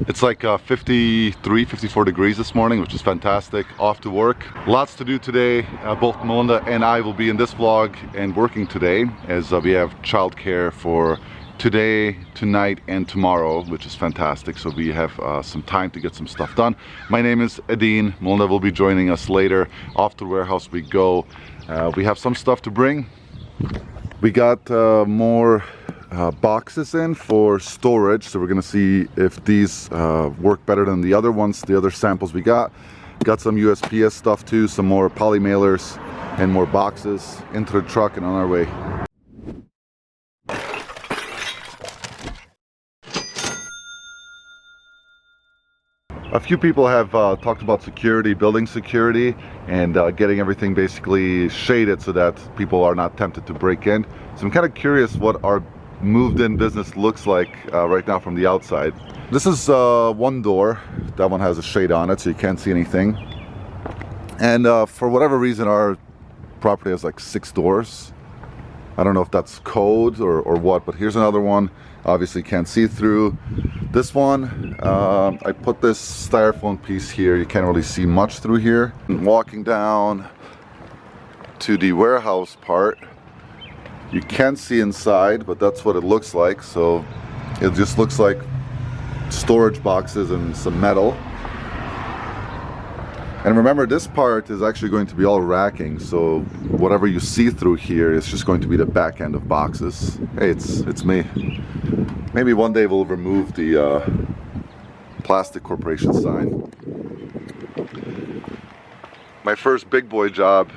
It's like 53, 54 degrees this morning, which is fantastic. Off to work. Lots to do today. Both Melinda and I will be in this vlog and working today, as we have childcare for today, tonight, and tomorrow, which is fantastic. So we have some time to get some stuff done. My name is Edin. Melinda will be joining us later. Off to the warehouse we go. We have some stuff to bring. We got more boxes in for storage, so we're gonna see if these work better than the other ones, the other samples we got. Got some USPS stuff too, some more poly mailers and more boxes into the truck and on our way. A few people have talked about security, building security, and getting everything basically shaded so that people are not tempted to break in. So I'm kind of curious what our moved-in business looks like right now from the outside. This is one door. That one has a shade on it, so you can't see anything. And for whatever reason, our property has like 6 doors. I don't know if that's code or what, but here's another one. Obviously can't see through. This one, I put this styrofoam piece here. You can't really see much through here. And walking down to the warehouse part, you can see inside, but that's what it looks like. So it just looks like storage boxes and some metal. And remember, this part is actually going to be all racking, so whatever you see through here is just going to be the back end of boxes. Hey, it's me. Maybe one day we'll remove the Plastic Corporation sign. My first big boy job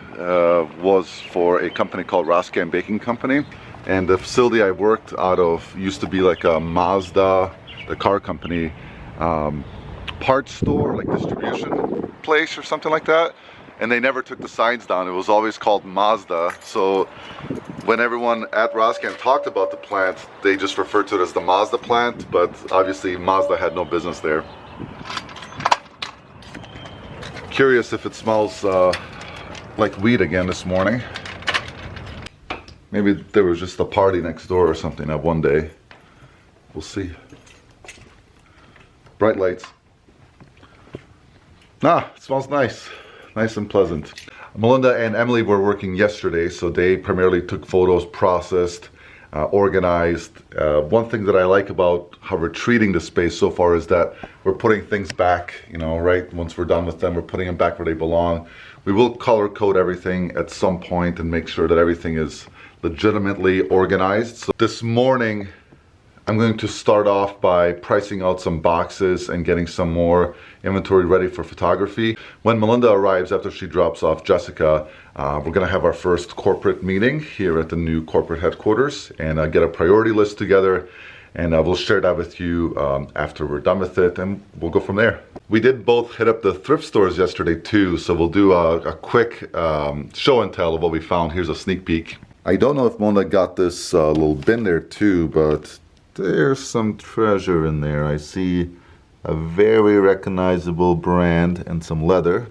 was for a company called Roscan Baking Company, and the facility I worked out of used to be like a Mazda, the car company, parts store, like distribution place or something like that, and they never took the signs down. It was always called Mazda, so when everyone at Roscan talked about the plant, they just referred to it as the Mazda plant, but obviously Mazda had no business there. Curious if it smells like weed again this morning. Maybe there was just a party next door or something that one day. We'll see. Bright lights. It smells nice. Nice and pleasant. Melinda and Emily were working yesterday, so they primarily took photos, processed, organized. One thing that I like about how we're treating the space so far is that we're putting things back, you know, right? Once we're done with them, we're putting them back where they belong. We will color code everything at some point and make sure that everything is legitimately organized. So this morning, I'm going to start off by pricing out some boxes and getting some more inventory ready for photography. When Melinda arrives after she drops off Jessica, we're gonna have our first corporate meeting here at the new corporate headquarters and get a priority list together, and we'll share that with you after we're done with it, and we'll go from there. We did both hit up the thrift stores yesterday too, so we'll do a quick show and tell of what we found. Here's a sneak peek. I don't know if Melinda got this little bin there too, but there's some treasure in there. I see a very recognizable brand and some leather.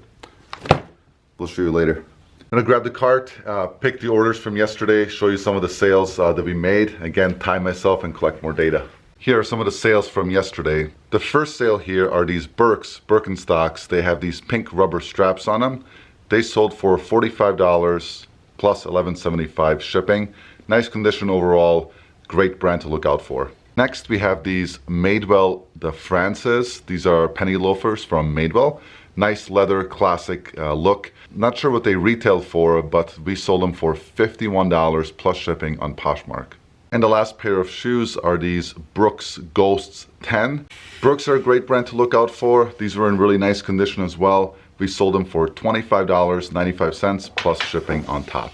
We'll show you later. I'm gonna grab the cart, pick the orders from yesterday, show you some of the sales that we made. Again, time myself and collect more data. Here are some of the sales from yesterday. The first sale here are these Birkenstocks. They have these pink rubber straps on them. They sold for $45 plus $11.75 shipping. Nice condition overall. Great brand to look out for. Next, we have these Madewell the Frances. These are penny loafers from Madewell. Nice leather, classic look. Not sure what they retail for, but we sold them for $51 plus shipping on Poshmark. And the last pair of shoes are these Brooks Ghosts 10. Brooks are a great brand to look out for. These were in really nice condition as well. We sold them for $25.95 plus shipping on top.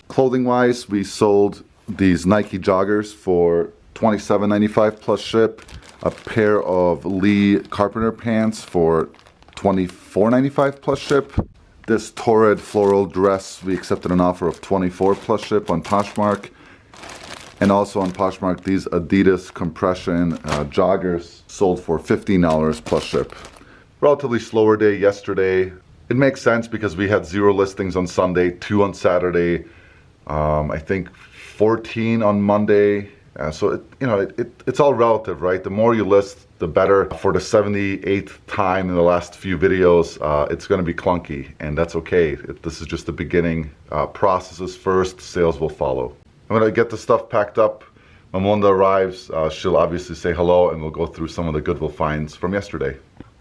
Clothing wise, we sold these Nike joggers for $27.95 plus ship, a pair of Lee Carpenter pants for $24.95 plus ship. This Torrid floral dress, we accepted an offer of $24 plus ship on Poshmark. And also on Poshmark, these Adidas compression joggers sold for $15 plus ship. Relatively slower day yesterday. It makes sense because we had 0 listings on Sunday, 2 on Saturday, I think 14 on Monday. So it's all relative, right? The more you list, the better. For the 78th time in the last few videos, it's going to be clunky, and that's okay. This is just the beginning. Processes first, sales will follow. I'm going to get the stuff packed up. When Melinda arrives, she'll obviously say hello, and we'll go through some of the Goodwill finds from yesterday.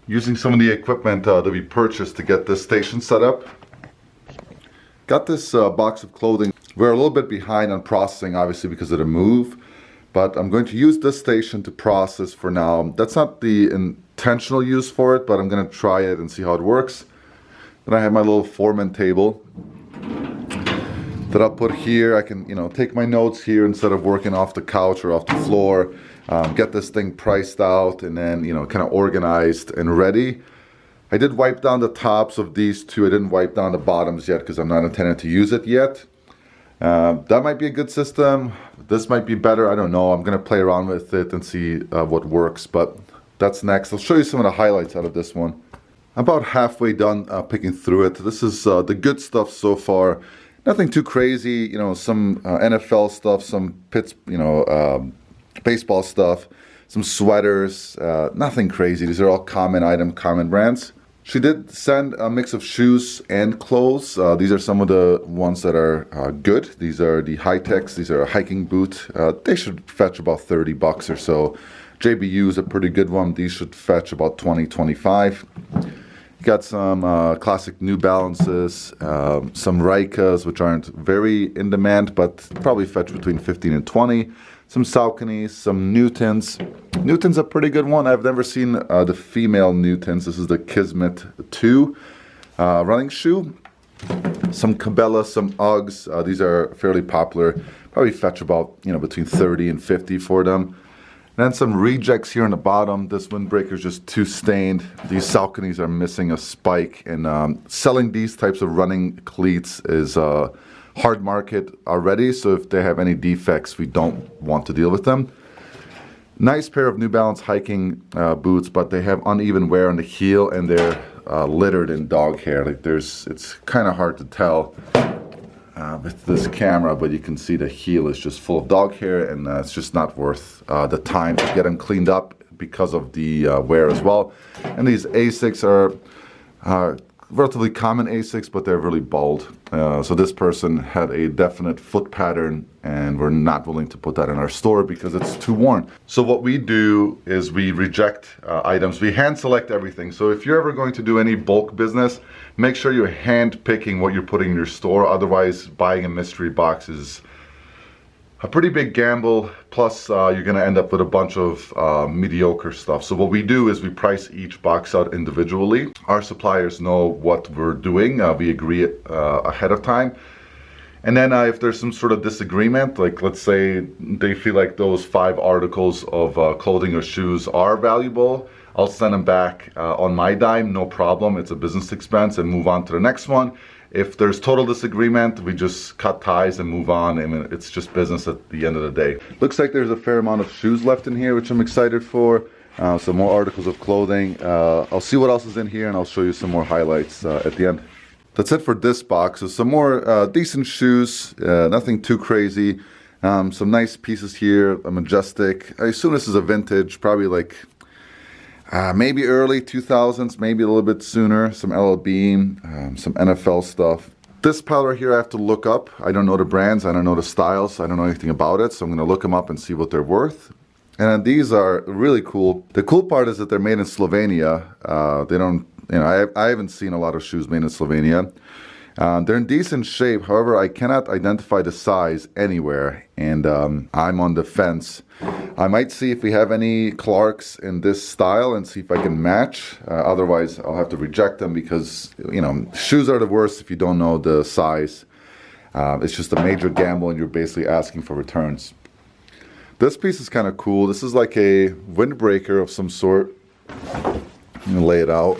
Using some of the equipment that we purchased to get this station set up. Got this box of clothing. We're a little bit behind on processing, obviously, because of the move. But I'm going to use this station to process for now. That's not the intentional use for it, but I'm going to try it and see how it works. Then I have my little foreman table that I'll put here. I can, take my notes here instead of working off the couch or off the floor. Get this thing priced out and then, kind of organized and ready. I did wipe down the tops of these two. I didn't wipe down the bottoms yet because I'm not intending to use it yet. That might be a good system. This might be better. I don't know. I'm going to play around with it and see what works, but that's next. I'll show you some of the highlights out of this one. I'm about halfway done picking through it. This is the good stuff so far. Nothing too crazy. Some NFL stuff, some baseball stuff, some sweaters. Nothing crazy. These are all common item, common brands. She did send a mix of shoes and clothes. These are some of the ones that are good. These are the high-techs. These are a hiking boot. They should fetch about $30 or so. JBU is a pretty good one. These should fetch about $20, $25. Got some classic New Balances, some Rikas, which aren't very in demand, but probably fetch between 15 and 20. Some Sauconys, some Newtons. Newton's a pretty good one. I've never seen the female Newtons. This is the Kismet 2 running shoe. Some Cabela, some Uggs. These are fairly popular. Probably fetch about, between 30 and 50 for them. Then some rejects here on the bottom. This windbreaker is just too stained. These Sauconys are missing a spike. And selling these types of running cleats is hard market already, so if they have any defects, we don't want to deal with them. Nice pair of New Balance hiking boots, but they have uneven wear on the heel and they're littered in dog hair. It's kind of hard to tell with this camera, but you can see the heel is just full of dog hair, and it's just not worth the time to get them cleaned up because of the wear as well. And these Asics are relatively common Asics, but they're really bold. So this person had a definite foot pattern, and we're not willing to put that in our store because it's too worn. So what we do is we reject items. We hand select everything. So if you're ever going to do any bulk business, make sure you're hand picking what you're putting in your store. Otherwise, buying a mystery box is a pretty big gamble, plus you're going to end up with a bunch of mediocre stuff. So what we do is we price each box out individually. Our suppliers know what we're doing. We agree ahead of time. And then if there's some sort of disagreement, like let's say they feel like those 5 articles of clothing or shoes are valuable, I'll send them back on my dime, no problem. It's a business expense, and move on to the next one. If there's total disagreement, we just cut ties and move on. I mean, it's just business at the end of the day. Looks like there's a fair amount of shoes left in here, which I'm excited for. Some more articles of clothing. I'll see what else is in here, and I'll show you some more highlights at the end. That's it for this box. So some more decent shoes, nothing too crazy. Some nice pieces here, a Majestic. I assume this is a vintage, probably like maybe early 2000s, maybe a little bit sooner. Some LL Bean, some NFL stuff. This pile right here I have to look up. I don't know the brands, I don't know the styles, I don't know anything about it, so I'm going to look them up and see what they're worth. And these are really cool. The cool part is that they're made in Slovenia. They don't, I haven't seen a lot of shoes made in Slovenia. They're in decent shape. However, I cannot identify the size anywhere, and I'm on the fence. I might see if we have any Clarks in this style and see if I can match. Otherwise, I'll have to reject them because, shoes are the worst if you don't know the size. It's just a major gamble, and you're basically asking for returns. This piece is kind of cool. This is like a windbreaker of some sort. I'm gonna lay it out.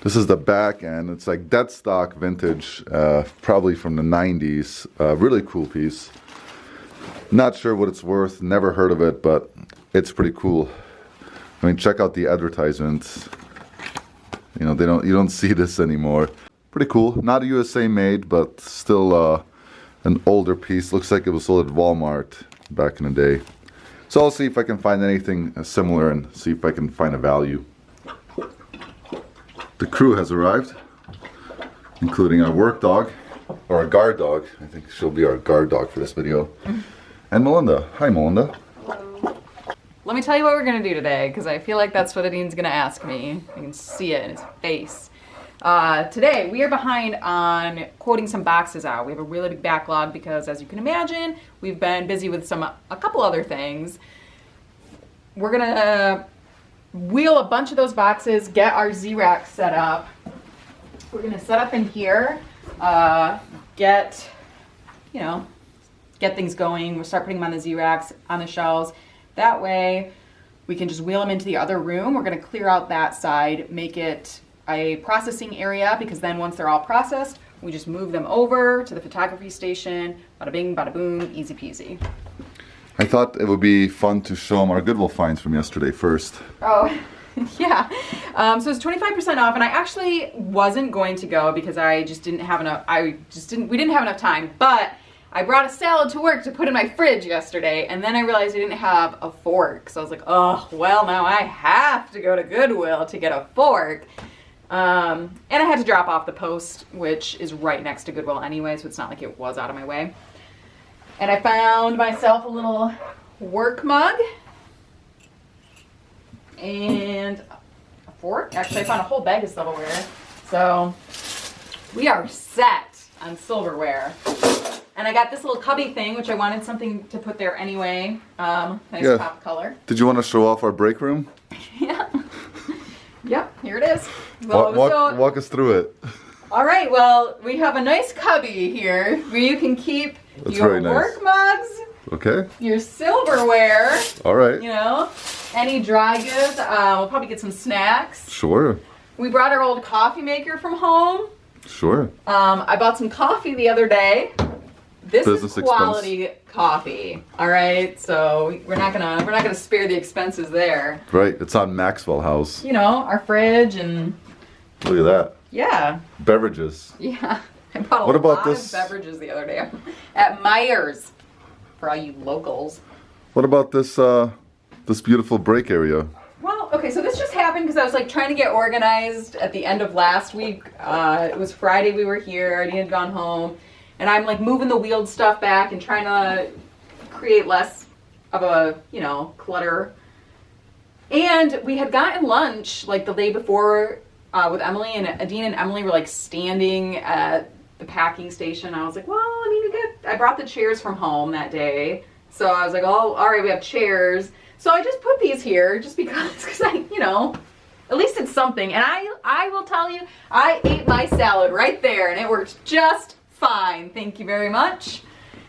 This is the back end. It's like dead stock vintage, probably from the 90s. Really cool piece. Not sure what it's worth. Never heard of it, but it's pretty cool. I mean, check out the advertisements. You don't see this anymore. Pretty cool. Not a USA made, but still an older piece. Looks like it was sold at Walmart back in the day. So I'll see if I can find anything similar and see if I can find a value. The crew has arrived, including our work dog, or our guard dog. I think she'll be our guard dog for this video. And Melinda. Hi, Melinda. Hello. Let me tell you what we're going to do today, because I feel like that's what Adine's going to ask me. I can see it in his face. Today, we are behind on quoting some boxes out. We have a really big backlog because, as you can imagine, we've been busy with a couple other things. We're going to wheel a bunch of those boxes, get our Z-Rack set up. We're going to set up in here, get things going. We'll start putting them on the Z-Racks, on the shelves. That way, we can just wheel them into the other room. We're going to clear out that side, make it a processing area, because then once they're all processed, we just move them over to the photography station. Bada bing, bada boom, easy peasy. I thought it would be fun to show them our Goodwill finds from yesterday first. Oh, yeah. So it's 25% off, and I actually wasn't going to go because I just didn't have enough. We didn't have enough time. But I brought a salad to work to put in my fridge yesterday, and then I realized I didn't have a fork. So I was like, oh, well, now I have to go to Goodwill to get a fork. And I had to drop off the post, which is right next to Goodwill anyway, so it's not like it was out of my way. And I found myself a little work mug and a fork. Actually, I found a whole bag of silverware. So we are set on silverware. And I got this little cubby thing, which I wanted something to put there anyway. Nice pop color. Did you want to show off our break room? Yeah. Yep, here it is. Well, walk us through it. All right, well, we have a nice cubby here where you can keep your work mugs, okay, your silverware, all right, any dry goods. We'll probably get some snacks. Sure. We brought our old coffee maker from home. Sure. I bought some coffee the other day. This Business is quality coffee. All right, so we're not gonna spare the expenses there. Right, it's on Maxwell House. Our fridge and. Look at that. Yeah. Beverages. Yeah. I bought a lot of beverages the other day at Myers for all you locals. What about this this beautiful break area? Well, okay, so this just happened because I was trying to get organized at the end of last week. It was Friday we were here. Adine had gone home. And I'm moving the wheeled stuff back and trying to create less of a, clutter. And we had gotten lunch the day before with Emily, and Adine and Emily were standing at the packing station. I was like, well, I brought the chairs from home that day. So I was like, oh, all right, we have chairs. So I just put these here just because at least it's something. And I will tell you, I ate my salad right there and it worked just fine. Thank you very much.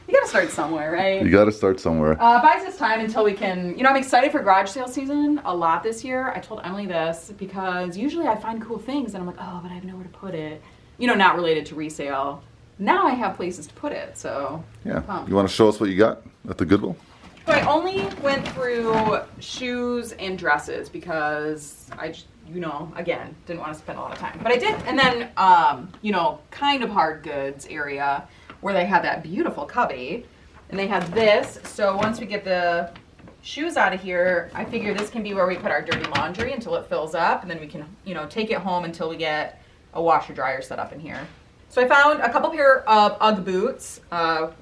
You gotta start somewhere, right? You gotta start somewhere. Buys us time until we can, I'm excited for garage sale season a lot this year. I told Emily this because usually I find cool things and I'm like, oh, but I have nowhere to put it. Not related to resale. Now I have places to put it, so. Yeah. You wanna show us what you got at the Goodwill? So I only went through shoes and dresses because I just, again, didn't want to spend a lot of time. But I did. And then, kind of hard goods area where they had that beautiful cubby. And they had this. So once we get the shoes out of here, I figure this can be where we put our dirty laundry until it fills up. And then we can, take it home until we get a washer dryer set up in here. So I found a couple pair of UGG boots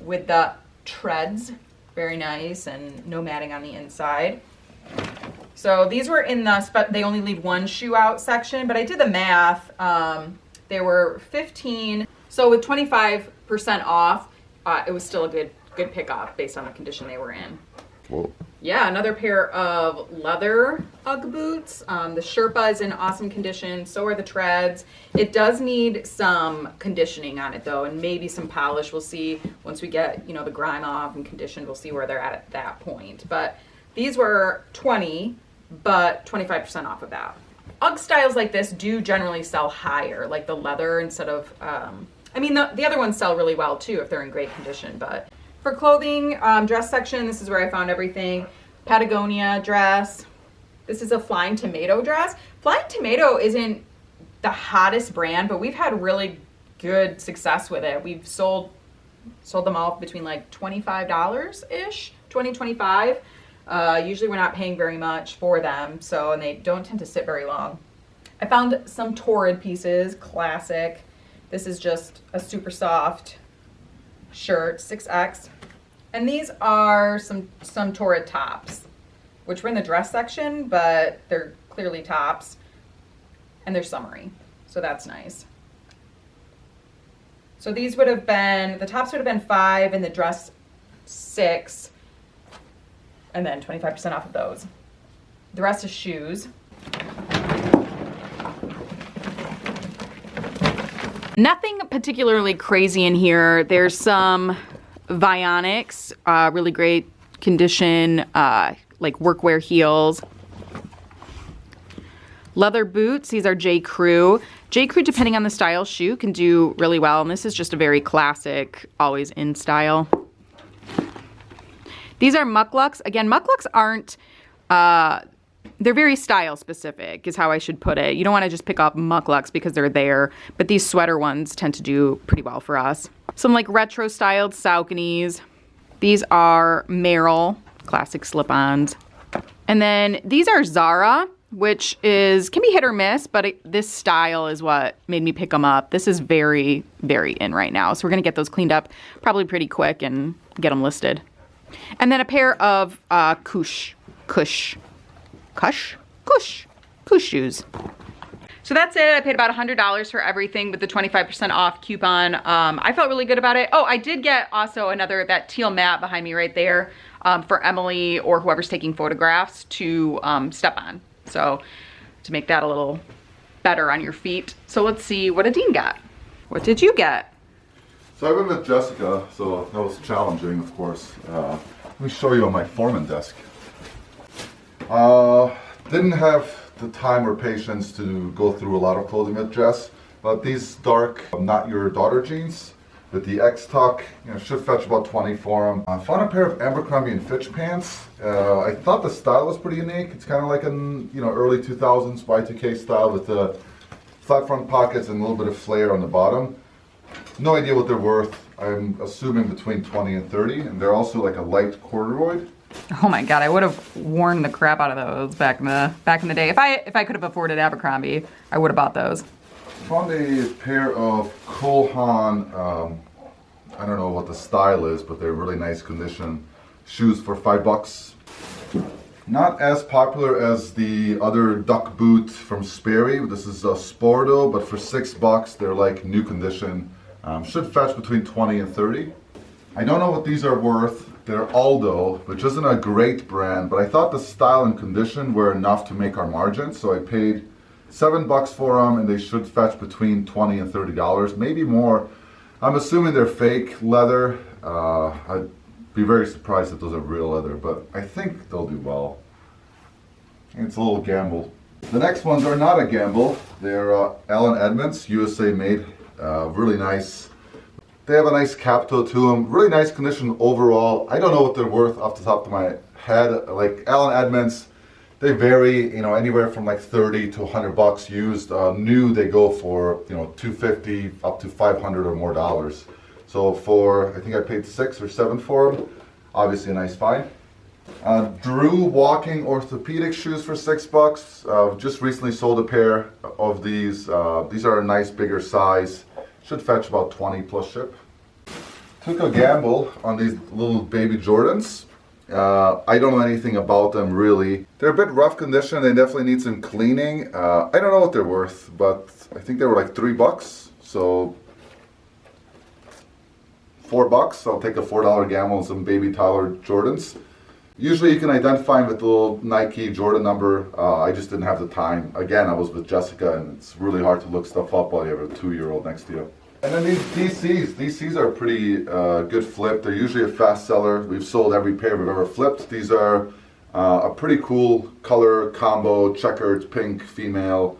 with the treads. Very nice, and no matting on the inside. So these were in they only leave one shoe out section, but I did the math. They were 15. So with 25% off, it was still a good pickup based on the condition they were in. Whoa. Yeah, another pair of leather UGG boots. The Sherpa is in awesome condition. So are the treads. It does need some conditioning on it though, and maybe some polish. We'll see once we get, the grime off and conditioned. We'll see where they're at that point. But these were 20, but 25% off of that. UGG styles like this do generally sell higher, like the leather instead of, the other ones sell really well too if they're in great condition, but. For clothing, dress section, this is where I found everything. Patagonia dress. This is a Flying Tomato dress. Flying Tomato isn't the hottest brand, but we've had really good success with it. We've sold them all between $25-ish, $20, $25. Usually we're not paying very much for them, so, and they don't tend to sit very long. I found some Torrid pieces, classic. This is just a super soft shirt, 6X. And these are some Torrid tops, which were in the dress section, but they're clearly tops. And they're summery, so that's nice. So these would have been, the tops would have been $5 and the dress $6, and then 25% off of those. The rest is shoes. Nothing particularly crazy in here. There's some Vionics, really great condition, like workwear heels. Leather boots, these are J. Crew. J. Crew, depending on the style shoe, can do really well, and this is just a very classic, always in style. These are Mucklucks. Again, Mucklucks aren't, they're very style specific, is how I should put it. You don't want to just pick up Mucklucks because they're there, but these sweater ones tend to do pretty well for us. Some like retro styled Sauconys. These are Merrill, classic slip-ons. And then these are Zara, which can be hit or miss, but this style is what made me pick them up. This is very, very in right now. So we're gonna get those cleaned up probably pretty quick and get them listed. And then a pair of Cush shoes. So that's it. I paid about $100 for everything with the 25% off coupon. I felt really good about it. Oh, I did get also that teal mat behind me right there for Emily or whoever's taking photographs to step on. So to make that a little better on your feet. So let's see what Adine got. What did you get? So I went with Jessica, so that was challenging, of course. Let me show you on my Foreman desk. Didn't have the time or patience to go through a lot of clothing with Jess, but these dark, not your daughter jeans with the X-Tuck, should fetch about 20 for them. I found a pair of Abercrombie & Fitch pants. I thought the style was pretty unique. It's kind of like an early 2000s Y2K style with the flat front pockets and a little bit of flare on the bottom. No idea what they're worth. I'm assuming between 20 and 30, and they're also like a light corduroy. Oh my god, I would have worn the crap out of those back in the day. If I could have afforded Abercrombie, I would have bought those. Found a pair of Cole Haan, I don't know what the style is, but they're really nice condition shoes for $5. Not as popular as the other duck boot from Sperry. This is a Sporto, but for $6, they're like new condition. Should fetch between 20 and 30. I don't know what these are worth. They're Aldo, which isn't a great brand, but I thought the style and condition were enough to make our margin, so I paid $7 for them, and they should fetch between $20 and $30, maybe more. I'm assuming they're fake leather. I'd be very surprised if those are real leather, but I think they'll do well. It's a little gamble. The next ones are not a gamble. They're Allen Edmonds, USA made, really nice. They have a nice cap toe to them, really nice condition overall. I don't know what they're worth off the top of my head. Like Allen Edmonds, they vary, anywhere from like 30 to $100 used. New, they go for, $250 up to $500 or more dollars. So I think I paid $6 or $7 for them. Obviously a nice find. Drew walking orthopedic shoes for $6. Just recently sold a pair of these. These are a nice bigger size. Should fetch about 20 plus ship. Took a gamble on these little baby Jordans. I don't know anything about them really. They're a bit rough condition. They definitely need some cleaning. I don't know what they're worth, but I think they were like $3. So $4. I'll take a $4 gamble on some baby Tyler Jordans. Usually you can identify them with the little Nike Jordan number. I just didn't have the time. Again, I was with Jessica, and it's really hard to look stuff up while you have a 2-year-old next to you. And then these DCs. DCs are a pretty good flip. They're usually a fast seller. We've sold every pair we've ever flipped. These are a pretty cool color combo, checkered, pink, female,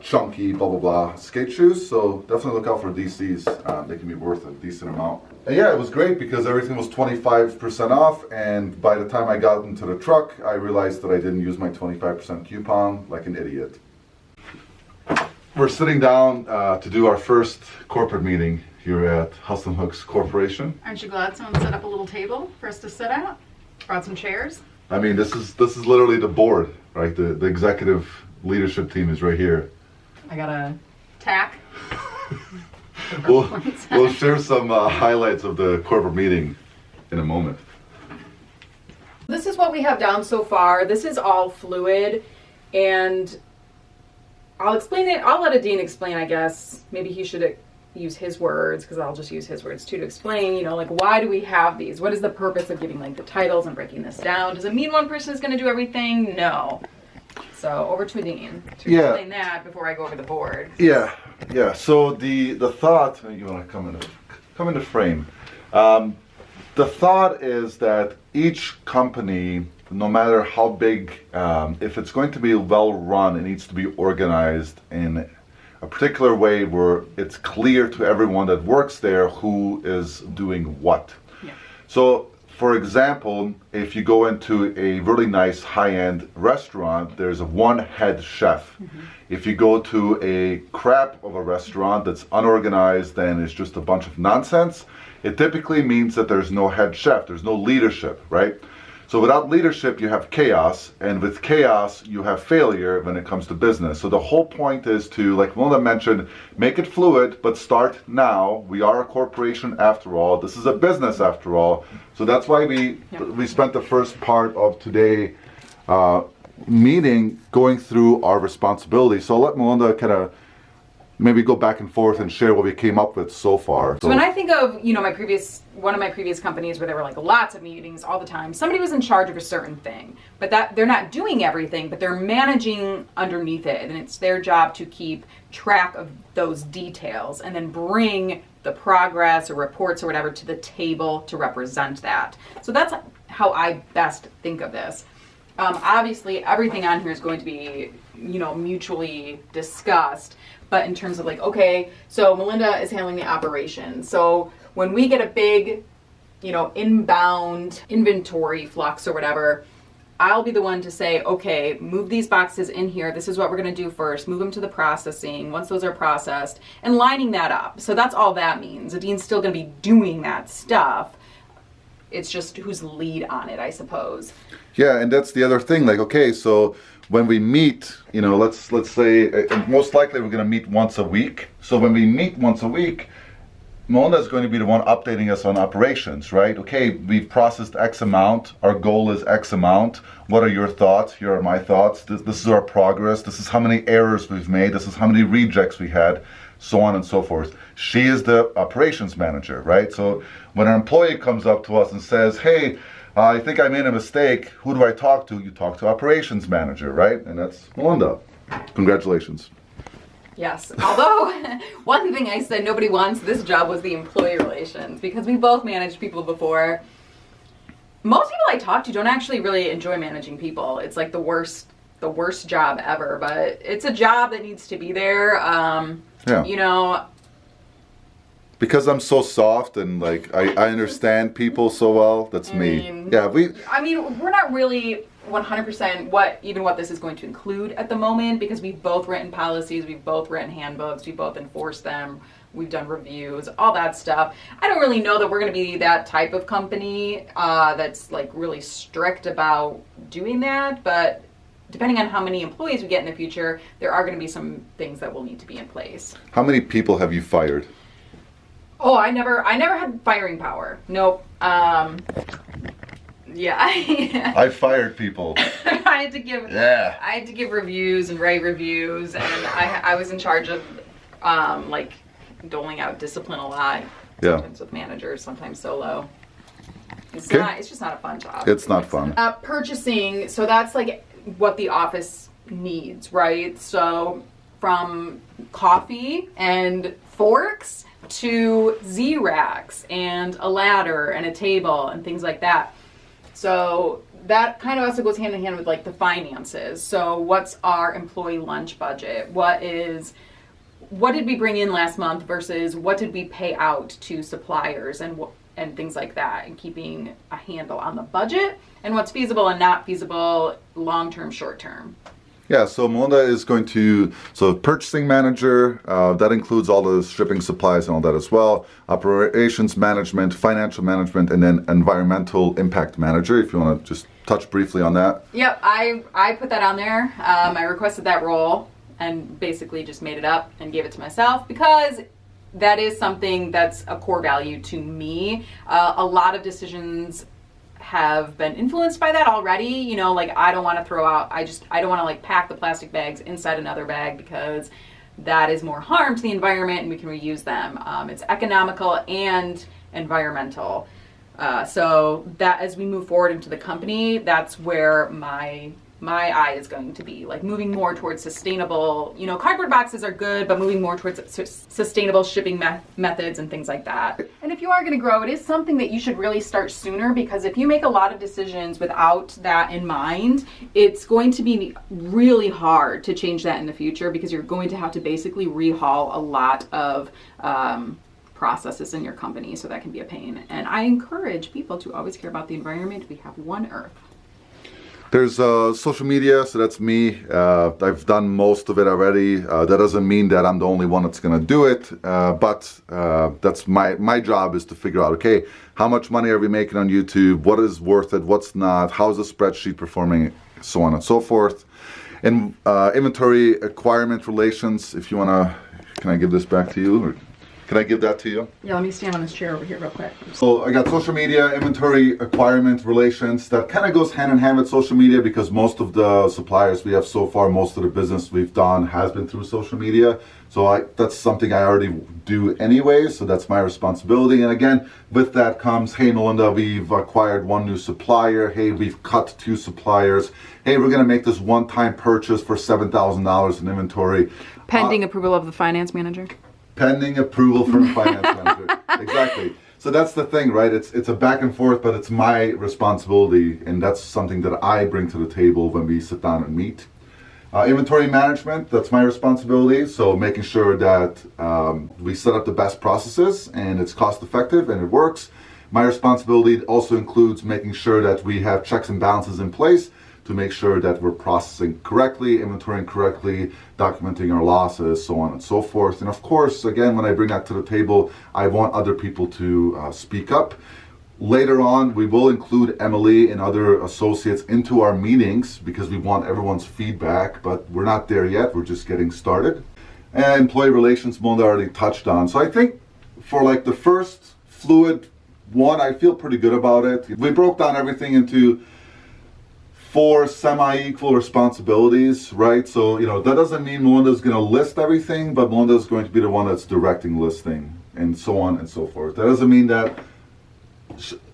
chunky, blah, blah, blah, skate shoes. So definitely look out for DCs. They can be worth a decent amount. And yeah, it was great because everything was 25% off, and by the time I got into the truck, I realized that I didn't use my 25% coupon like an idiot. We're sitting down to do our first corporate meeting here at Hustle & Hooks Corporation. Aren't you glad someone set up a little table for us to sit at? Brought some chairs. I mean, this is literally the board, right? The executive leadership team is right here. I got a tack. We'll share some highlights of the corporate meeting in a moment. This is what we have down so far. This is all fluid, and I'll explain it. I'll let Dean explain, I guess. Maybe he should use his words, because I'll just use his words too to explain, like, why do we have these? What is the purpose of giving, like, the titles and breaking this down? Does it mean one person is going to do everything? No. So over to Dean to explain that before I go over the board. Yeah. So the thought, you want to come into frame. The thought is that each company, no matter how big, if it's going to be well run, it needs to be organized in a particular way where it's clear to everyone that works there who is doing what. Yeah. So, for example, if you go into a really nice high-end restaurant, there's one head chef. Mm-hmm. If you go to a crap of a restaurant that's unorganized and is just a bunch of nonsense, it typically means that there's no head chef, there's no leadership, right? So without leadership, you have chaos, and with chaos, you have failure when it comes to business. So the whole point is to, like Melinda mentioned, make it fluid, but start now. We are a corporation after all. This is a business after all. So that's why we spent the first part of today meeting going through our responsibilities. So I'll let Melinda kind of maybe go back and forth and share what we came up with so far. So when I think of, one of my previous companies where there were like lots of meetings all the time, somebody was in charge of a certain thing, but that they're not doing everything, but they're managing underneath it, and it's their job to keep track of those details and then bring the progress or reports or whatever to the table to represent that. So that's how I best think of this. Obviously, everything on here is going to be, mutually discussed. But in terms of like, okay, so Melinda is handling the operation. So when we get a big, inbound inventory flux or whatever, I'll be the one to say, okay, move these boxes in here. This is what we're going to do first. Move them to the processing once those are processed and lining that up. So that's all that means. Dean's still going to be doing that stuff. It's just who's lead on it, I suppose. Yeah, and that's the other thing. Like, okay, so when we meet, let's say, most likely we're going to meet once a week. So when we meet once a week, Melinda is going to be the one updating us on operations, right? Okay, we've processed X amount. Our goal is X amount. What are your thoughts? Here are my thoughts. This is our progress. This is how many errors we've made. This is how many rejects we had, so on and so forth. She is the operations manager, right? So when an employee comes up to us and says, hey, I think I made a mistake, who do I talk to? You talk to operations manager, right? And that's Melinda. Congratulations. Yes, although one thing I said nobody wants this job was the employee relations, because we both managed people before. Most people I talk to don't actually really enjoy managing people. It's like the worst job ever, but it's a job that needs to be there. Because I'm so soft and like I understand people so well. That's me. We're not really 100% what this is going to include at the moment, because we've both written policies, we've both written handbooks, we both enforce them, we've done reviews, all that stuff. I don't really know that we're going to be that type of company that's like really strict about doing that, but depending on how many employees we get in the future, there are going to be some things that will need to be in place. How many people have you fired? Oh, I never had firing power. Nope. Yeah. I fired people. I had to give reviews and write reviews, and I was in charge of doling out discipline a lot. Sometimes with managers, sometimes solo. It's just not a fun job. It's not fun. Purchasing, so that's like what the office needs, right? So from coffee and forks to Z-racks and a ladder and a table and things like that. So that kind of also goes hand in hand with like the finances. So what's our employee lunch budget? What did we bring in last month versus what did we pay out to suppliers and things like that, and keeping a handle on the budget and what's feasible and not feasible long-term, short-term. Yeah, so Melinda is purchasing manager, that includes all the shipping supplies and all that as well, operations management, financial management, and then environmental impact manager, if you want to just touch briefly on that? Yep, I put that on there. I requested that role and basically just made it up and gave it to myself because that is something that's a core value to me. A lot of decisions have been influenced by that already. You know, like I don't want to throw out, I don't want to like pack the plastic bags inside another bag because that is more harm to the environment and we can reuse them. It's economical and environmental. So that as we move forward into the company, that's where my eye is going to be, like moving more towards sustainable, you know, cardboard boxes are good, but moving more towards sustainable shipping methods and things like that. And if you are going to grow, it is something that you should really start sooner, because if you make a lot of decisions without that in mind, it's going to be really hard to change that in the future, because you're going to have to basically rehaul a lot of processes in your company, so that can be a pain. And I encourage people to always care about the environment. We have one Earth. There's social media, so that's me. I've done most of it already. That doesn't mean that I'm the only one that's going to do it, but that's my job is to figure out, okay, how much money are we making on YouTube? What is worth it? What's not? How's the spreadsheet performing? So on and so forth. And inventory acquirement relations, if you want to, can I give this back to you? Or can I give that to you? Yeah, let me stand on this chair over here real quick. So I got social media, inventory, acquirement, relations. That kind of goes hand in hand with social media, because most of the suppliers we have so far, most of the business we've done has been through social media. So that's something I already do anyway, so that's my responsibility. And again, with that comes, hey Melinda, we've acquired one new supplier. Hey, we've cut 2 suppliers. Hey, we're gonna make this one-time purchase for $7,000 in inventory. Pending approval of the finance manager. Pending approval from the finance manager. Exactly. So that's the thing, right? It's a back and forth, but it's my responsibility, and that's something that I bring to the table when we sit down and meet. Inventory management, that's my responsibility. So making sure that we set up the best processes and it's cost effective and it works. My responsibility also includes making sure that we have checks and balances in place to make sure that we're processing correctly, inventorying correctly, documenting our losses, so on and so forth. And of course, again, when I bring that to the table, I want other people to speak up. Later on, we will include Emily and other associates into our meetings because we want everyone's feedback, but we're not there yet. We're just getting started. And employee relations, Melinda already touched on. So I think for like the first fluid one, I feel pretty good about it. We broke down everything into 4 semi-equal responsibilities, right? So, you know, that doesn't mean Melinda's going to list everything, but Melinda's going to be the one that's directing listing and so on and so forth. That doesn't mean that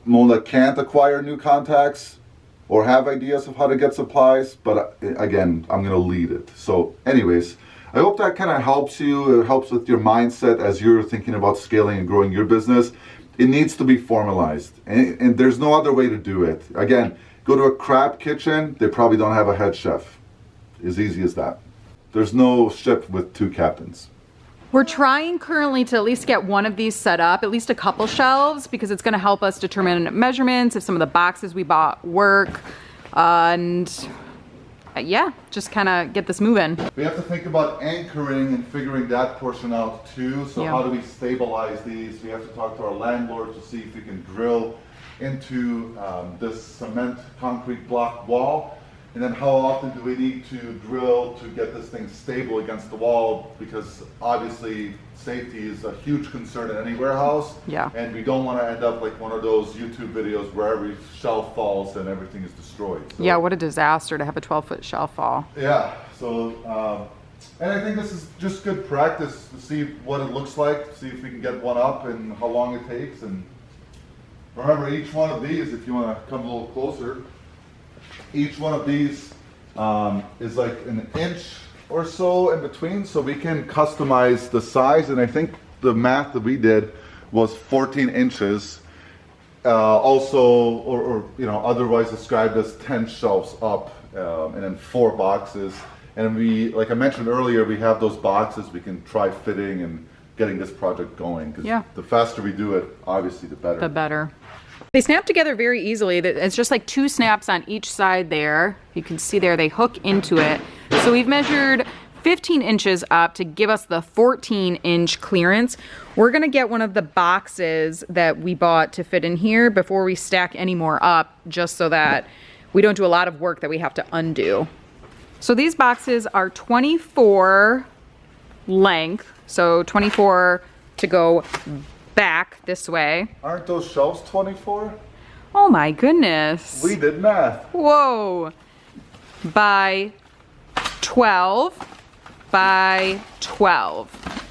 Melinda can't acquire new contacts or have ideas of how to get supplies, but again, I'm going to lead it. So anyways, I hope that kind of helps you. It helps with your mindset as you're thinking about scaling and growing your business. It needs to be formalized, and there's no other way to do it. Again, go to a crab kitchen, they probably don't have a head chef. As easy as that. There's no ship with 2 captains. We're trying currently to at least get one of these set up, at least a couple shelves, because it's going to help us determine measurements, if some of the boxes we bought work, and yeah, just kind of get this moving. We have to think about anchoring and figuring that portion out too. So how do we stabilize these? We have to talk to our landlord to see if we can drill into this cement concrete block wall. And then how often do we need to drill to get this thing stable against the wall? Because obviously safety is a huge concern in any warehouse. Yeah. And we don't want to end up like one of those YouTube videos where every shelf falls and everything is destroyed. So, yeah, what a disaster to have a 12-foot shelf fall. Yeah, so, and I think this is just good practice to see what it looks like, see if we can get one up and how long it takes. And remember, each one of these, if you want to come a little closer, each one of these is like an inch or so in between, so we can customize the size. And I think the math that we did was 14 inches, also, or you know, otherwise described as 10 shelves up, and then 4 boxes. And we, like I mentioned earlier, we have those boxes we can try fitting and getting this project going. Because the faster we do it, obviously, the better. The better. They snap together very easily. It's just like 2 snaps on each side there. You can see there, they hook into it. So we've measured 15 inches up to give us the 14-inch clearance. We're gonna get one of the boxes that we bought to fit in here before we stack any more up, just so that we don't do a lot of work that we have to undo. So these boxes are 24 length, so 24 to go back this way. Aren't those shelves 24? Oh my goodness. We did math. Whoa. By 12 by 12.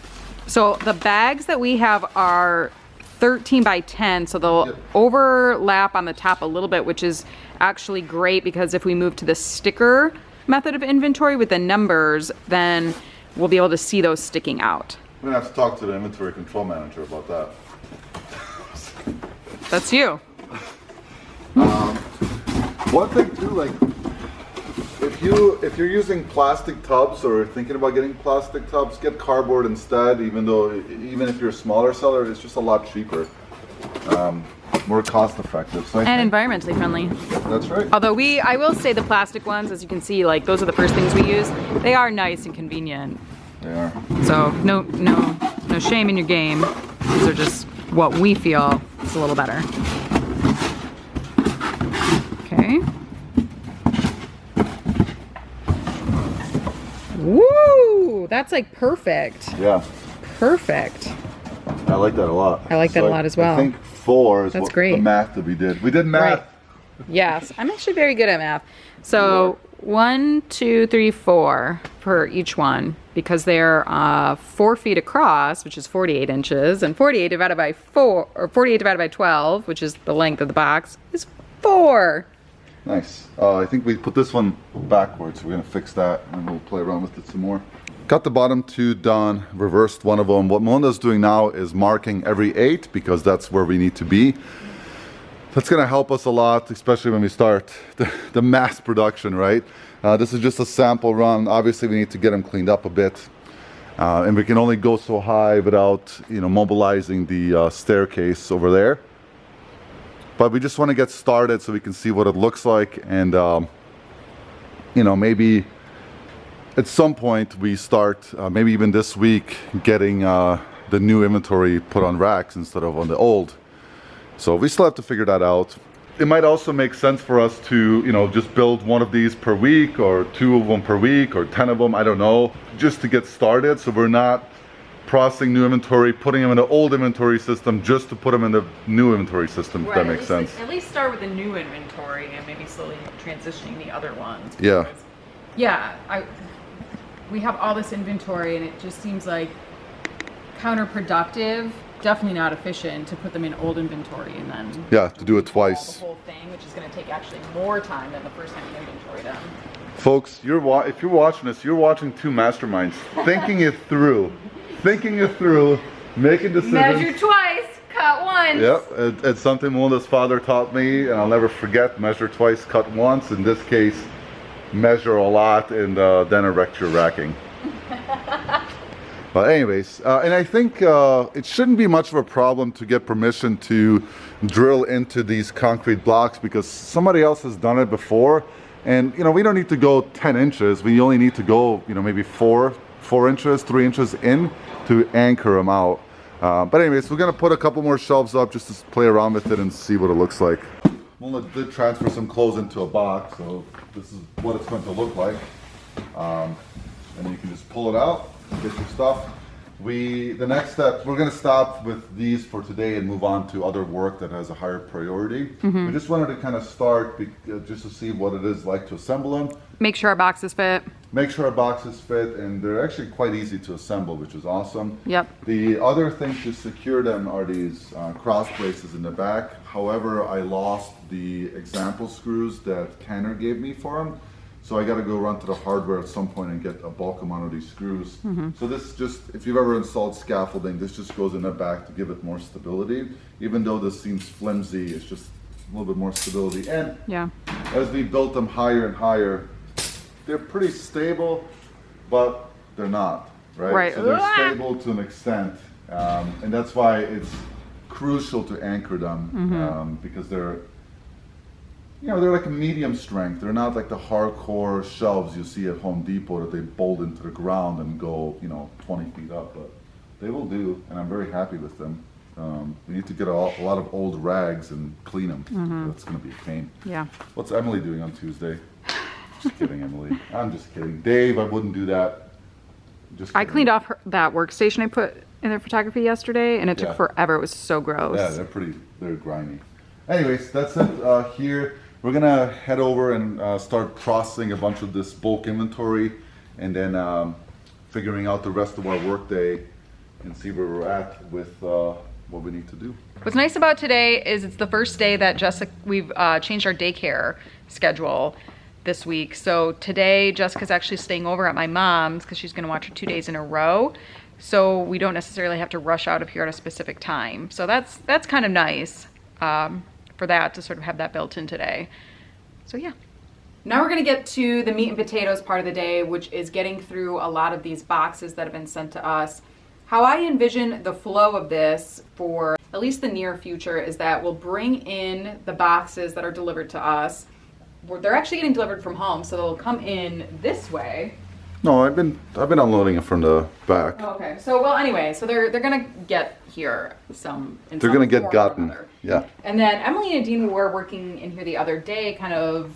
So the bags that we have are 13 by 10, so they'll overlap on the top a little bit, which is actually great because if we move to the sticker method of inventory with the numbers, then we'll be able to see those sticking out. We're gonna have to talk to the inventory control manager about that. That's you. One thing too, like if you're using plastic tubs or thinking about getting plastic tubs, get cardboard instead. Even if you're a smaller seller, it's just a lot cheaper, more cost effective. So And environmentally friendly. That's right. Although I will say the plastic ones, as you can see, like those are the first things we use. They are nice and convenient. They are. So no shame in your game. These are just what we feel is a little better. Okay. Woo! That's like perfect. Yeah. Perfect. I like that a lot. I like that a lot as well. I think 4 is That's what great. the math that we did. We did math. Right. Yes, I'm actually very good at math. So 1, 2, 3, 4 for each one because they're 4 feet across, which is 48 inches, and 48 divided by 4, or 48 divided by 12, which is the length of the box, is 4. Nice. I think we put this one backwards. We're gonna fix that and we'll play around with it some more. Got the bottom 2 done, reversed one of them. What Melinda's doing now is marking every 8 because that's where we need to be. That's gonna help us a lot, especially when we start the mass production, right? This is just a sample run. Obviously we need to get them cleaned up a bit. And we can only go so high without, mobilizing the staircase over there. But we just want to get started so we can see what it looks like, and maybe at some point we start, maybe even this week, getting the new inventory put on racks instead of on the old. So we still have to figure that out. It might also make sense for us to, just build one of these per week, or 2 of them per week, or 10 of them, I don't know, just to get started, so we're not processing new inventory, putting them in the old inventory system just to put them in the new inventory system, if that makes sense. At least start with the new inventory and maybe slowly transitioning the other ones. Yeah. Yeah, we have all this inventory and it just seems like counterproductive, definitely not efficient to put them in old inventory and then to do it twice. the whole thing, which is going to take actually more time than the first time you inventory them. Folks, if you're watching this, you're watching 2 masterminds thinking it through. Thinking it through, making decisions. Measure twice, cut once. Yep, it's something Melinda's father taught me, and I'll never forget. Measure twice, cut once. In this case, measure a lot and then erect your racking. But anyways, and I think it shouldn't be much of a problem to get permission to drill into these concrete blocks because somebody else has done it before. And we don't need to go 10 inches. We only need to go, maybe 4 inches, 3 inches in to anchor them out. But anyways, we're gonna put a couple more shelves up just to play around with it and see what it looks like. Melinda did transfer some clothes into a box, so this is what it's going to look like. And you can just pull it out and get your stuff. The next step, we're gonna stop with these for today and move on to other work that has a higher priority. Mm-hmm. We just wanted to kind of start just to see what it is like to assemble them. Make sure our boxes fit. Make sure our boxes fit, and they're actually quite easy to assemble, which is awesome. Yep. The other thing to secure them are these cross braces in the back. However, I lost the example screws that Tanner gave me for them. So I got to go run to the hardware at some point and get a bulk amount of these screws. Mm-hmm. So this just, if you've ever installed scaffolding, this just goes in the back to give it more stability. Even though this seems flimsy, it's just a little bit more stability. And as we built them higher and higher, they're pretty stable, but they're not, right? So they're stable to an extent. And that's why it's crucial to anchor them because they're like a medium strength. They're not like the hardcore shelves you see at Home Depot that they bolt into the ground and go, 20 feet up, but they will do, and I'm very happy with them. We need to get a lot of old rags and clean them. That's going to be a pain. Yeah. What's Emily doing on Tuesday? Just kidding, Emily. I'm just kidding. Dave, I wouldn't do that. Just I kidding. cleaned off that workstation I put in their photography yesterday, and it took Yeah. forever. It was so gross. Yeah, they're grimy. Anyways, that's it here. We're gonna head over and start processing a bunch of this bulk inventory, and then figuring out the rest of our workday and see where we're at with what we need to do. What's nice about today is it's the first day that we've changed our daycare schedule this week. So today Jessica's actually staying over at my mom's because she's gonna watch her 2 days in a row. So we don't necessarily have to rush out of here at a specific time. So that's kind of nice for that to sort of have that built in today. So yeah. Now we're gonna get to the meat and potatoes part of the day, which is getting through a lot of these boxes that have been sent to us. How I envision the flow of this for at least the near future is that we'll bring in the boxes that are delivered to us. They're actually getting delivered from home, so they'll come in this way. No, I've been unloading it from the back. Oh, okay. So well, anyway, so they're gonna get here They're gonna get gotten. Yeah. And then Emily and Dean were working in here the other day, kind of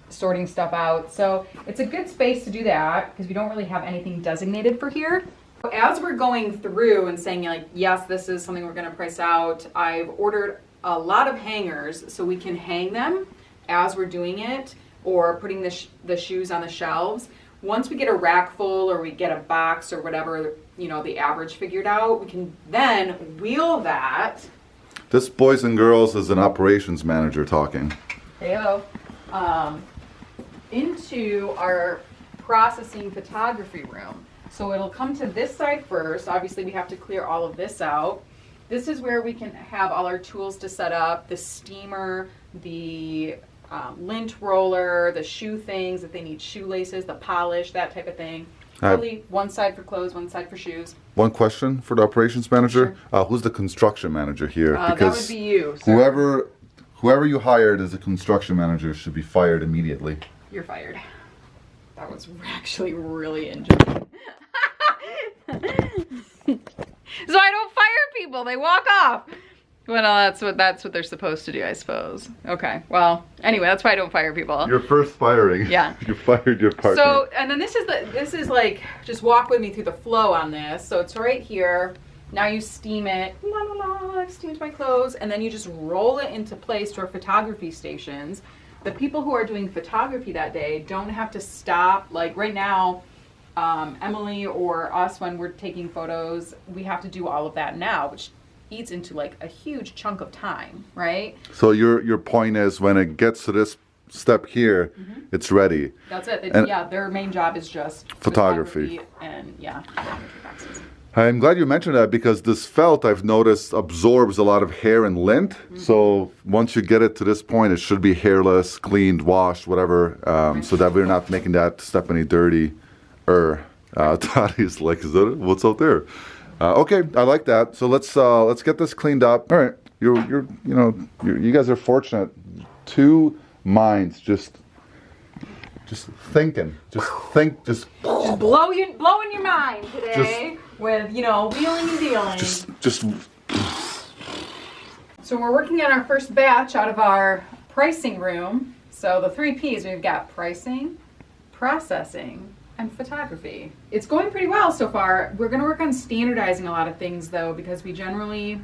sorting stuff out. So it's a good space to do that because we don't really have anything designated for here. As we're going through and saying like, yes, this is something we're gonna price out, I've ordered a lot of hangers so we can hang them as we're doing it, or putting the shoes on the shelves. Once we get a rack full or we get a box or whatever, you know, the average figured out, we can then wheel that. This, boys and girls, is an operations manager talking. Heyo. Into our processing photography room. So it'll come to this side first. Obviously we have to clear all of this out. This is where we can have all our tools to set up, the steamer, the lint roller, the shoe things if they need shoelaces, the polish, that type of thing. Probably one side for clothes, one side for shoes. One question for the operations manager. Sure. Who's the construction manager here? That would be you, sir. Whoever you hired as a construction manager should be fired immediately. You're fired. That was actually really interesting. So I don't fire people, they walk off. Well, that's what they're supposed to do, I suppose. Okay. Well, anyway, that's why I don't fire people. Your first firing. Yeah. You fired your partner. So, and then this is like, just walk with me through the flow on this. So it's right here. Now you steam it. La la la, I've steamed my clothes. And then you just roll it into place to our photography stations. The people who are doing photography that day don't have to stop. Like right now, Emily or us, when we're taking photos, we have to do all of that now, which eats into like a huge chunk of time, right? So your point is when it gets to this step here, it's ready. That's it. And Yeah, their main job is just photography. And yeah, boxes. I'm glad you mentioned that because this felt, I've noticed, absorbs a lot of hair and lint. So once you get it to this point, it should be hairless, cleaned, washed, whatever, so that we're not making that step any dirty. Tati's like, is that it? What's out there? Okay, I like that. So let's get this cleaned up. All right, you guys are fortunate. Two minds just thinking. Just blowing your mind today with wheeling and dealing. Just. So we're working on our first batch out of our pricing room. So the 3 P's, we've got pricing, processing, and photography. It's going pretty well so far. We're going to work on standardizing a lot of things though, because we generally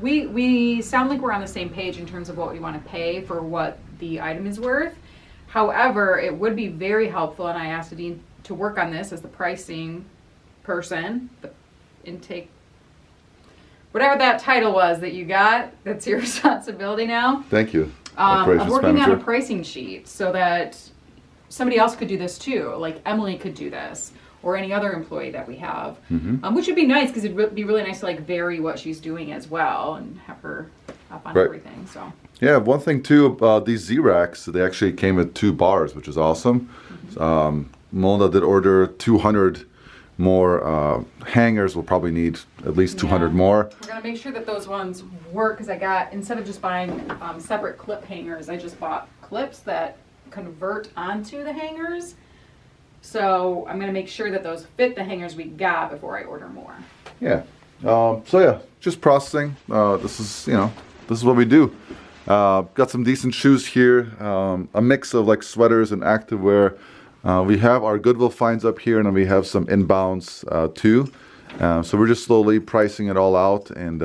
we sound like we're on the same page in terms of what we want to pay for what the item is worth. However, it would be very helpful, and I asked Dean to work on this as the pricing person, the intake, whatever that title was that you got, that's your responsibility now. Thank you. I'm working on a pricing sheet so that somebody else could do this too, like Emily could do this, or any other employee that we have, which would be nice because it'd be really nice to like vary what she's doing as well and have her up on everything. So yeah, one thing too about these Z-Racks, they actually came with 2 bars, which is awesome. Melinda did order 200 more hangers. We'll probably need at least 200 more. We're gonna make sure that those ones work because I got, instead of just buying separate clip hangers, I just bought clips that convert onto the hangers. So I'm going to make sure that those fit the hangers we got before I order more. Yeah, So yeah, just processing. This is, this is what we do. Got some decent shoes here. A mix of like sweaters and activewear. We have our Goodwill finds up here, and then we have some inbounds too. So we're just slowly pricing it all out and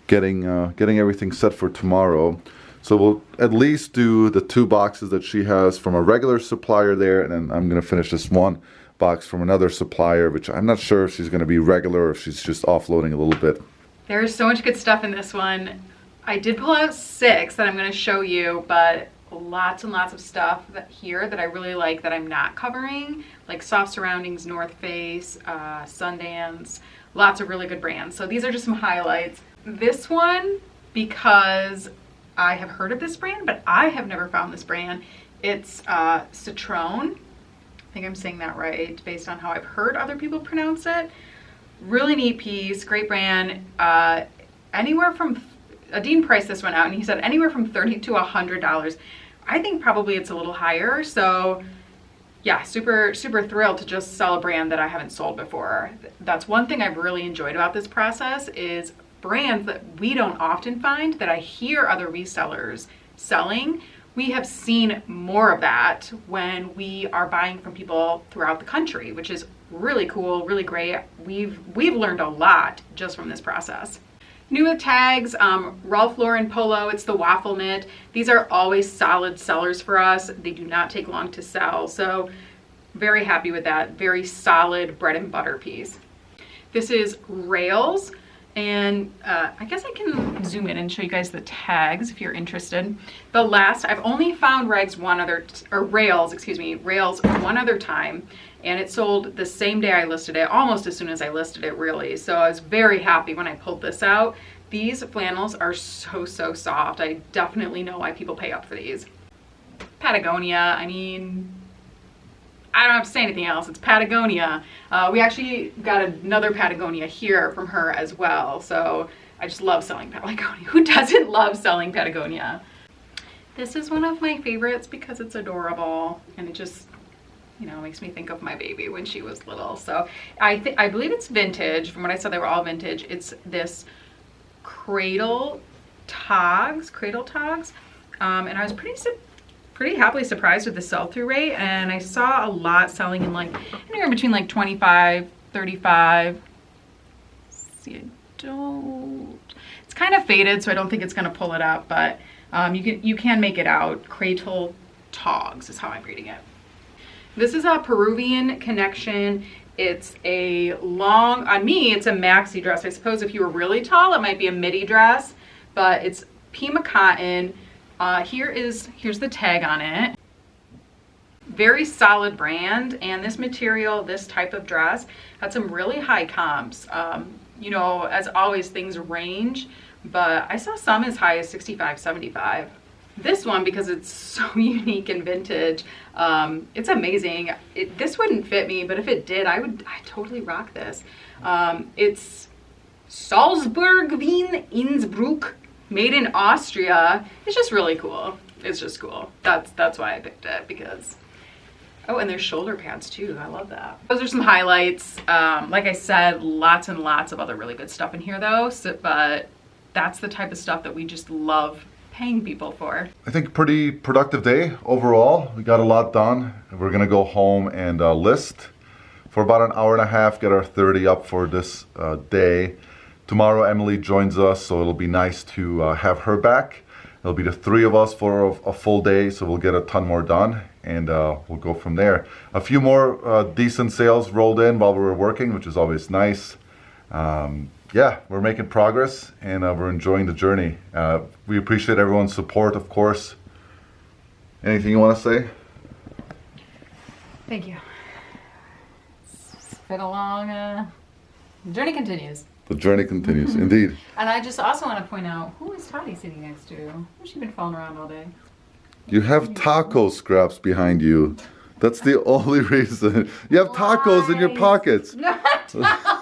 getting everything set for tomorrow. So we'll at least do the 2 boxes that she has from a regular supplier there, and then I'm gonna finish this 1 box from another supplier, which I'm not sure if she's gonna be regular or if she's just offloading a little bit. There's so much good stuff in this one. I did pull out 6 that I'm gonna show you, but lots and lots of stuff here that I really like that I'm not covering, like Soft Surroundings, North Face, Sundance, lots of really good brands. So these are just some highlights. This one, because I have heard of this brand, but I have never found this brand. It's Citron. I think I'm saying that right based on how I've heard other people pronounce it. Really neat piece, great brand. Anywhere from, Dean priced this one out and he said anywhere from $30 to $100. I think probably it's a little higher. So yeah, super thrilled to just sell a brand that I haven't sold before. That's one thing I've really enjoyed about this process is brands that we don't often find that I hear other resellers selling. We have seen more of that when we are buying from people throughout the country, which is really cool, really great. We've learned a lot just from this process. New with tags, Ralph Lauren Polo, it's the waffle knit. These are always solid sellers for us. They do not take long to sell, so very happy with that. Very solid bread and butter piece. This is Rails, and I guess I can zoom in and show you guys the tags if you're interested. The last, I've only found Rails one other time, and it sold the same day I listed it, almost as soon as I listed it, really. So I was very happy when I pulled this out. These flannels are so soft. I definitely know why people pay up for these. Patagonia, I mean, I don't have to say anything else. It's Patagonia. We actually got another Patagonia here from her as well. So I just love selling Patagonia. Who doesn't love selling Patagonia? This is one of my favorites because it's adorable and it just, makes me think of my baby when she was little. So I believe it's vintage. From what I said, they were all vintage. It's this cradle togs. And I was pretty happily surprised with the sell-through rate, and I saw a lot selling in like anywhere between like 25, 35. See, it's kind of faded, so I don't think it's gonna pull it up, but you can make it out. Cradle togs is how I'm reading it. This is a Peruvian Connection. It's a long, on me, it's a maxi dress. I suppose if you were really tall, it might be a midi dress, but it's Pima cotton. Here's the tag on it. Very solid brand, and this material, this type of dress, had some really high comps. As always, things range, but I saw some as high as 65, 75. This one, because it's so unique and vintage, it's amazing. This wouldn't fit me, but if it did, I'd totally rock this. It's Salzburg, Wien, Innsbruck, made in Austria. It's just really cool. It's just cool. That's why I picked it, because, oh, and there's shoulder pads too. I love that. Those are some highlights. Like I said, lots and lots of other really good stuff in here though, but that's the type of stuff that we just love paying people for. I think pretty productive day overall. We got a lot done. We're gonna go home and list for about an hour and a half, get our 30 up for this day. Tomorrow Emily joins us, so it'll be nice to have her back. It'll be the 3 of us for a full day, so we'll get a ton more done, and we'll go from there. A few more decent sales rolled in while we were working, which is always nice. Yeah, we're making progress, and we're enjoying the journey. We appreciate everyone's support, of course. Anything you want to say? Thank you. It's been a long the journey continues. The journey continues, indeed. And I just also want to point out, who is Toddy sitting next to? Who's she been following around all day? You have taco scraps behind you. That's the only reason. You have tacos in your pockets. No, I don't.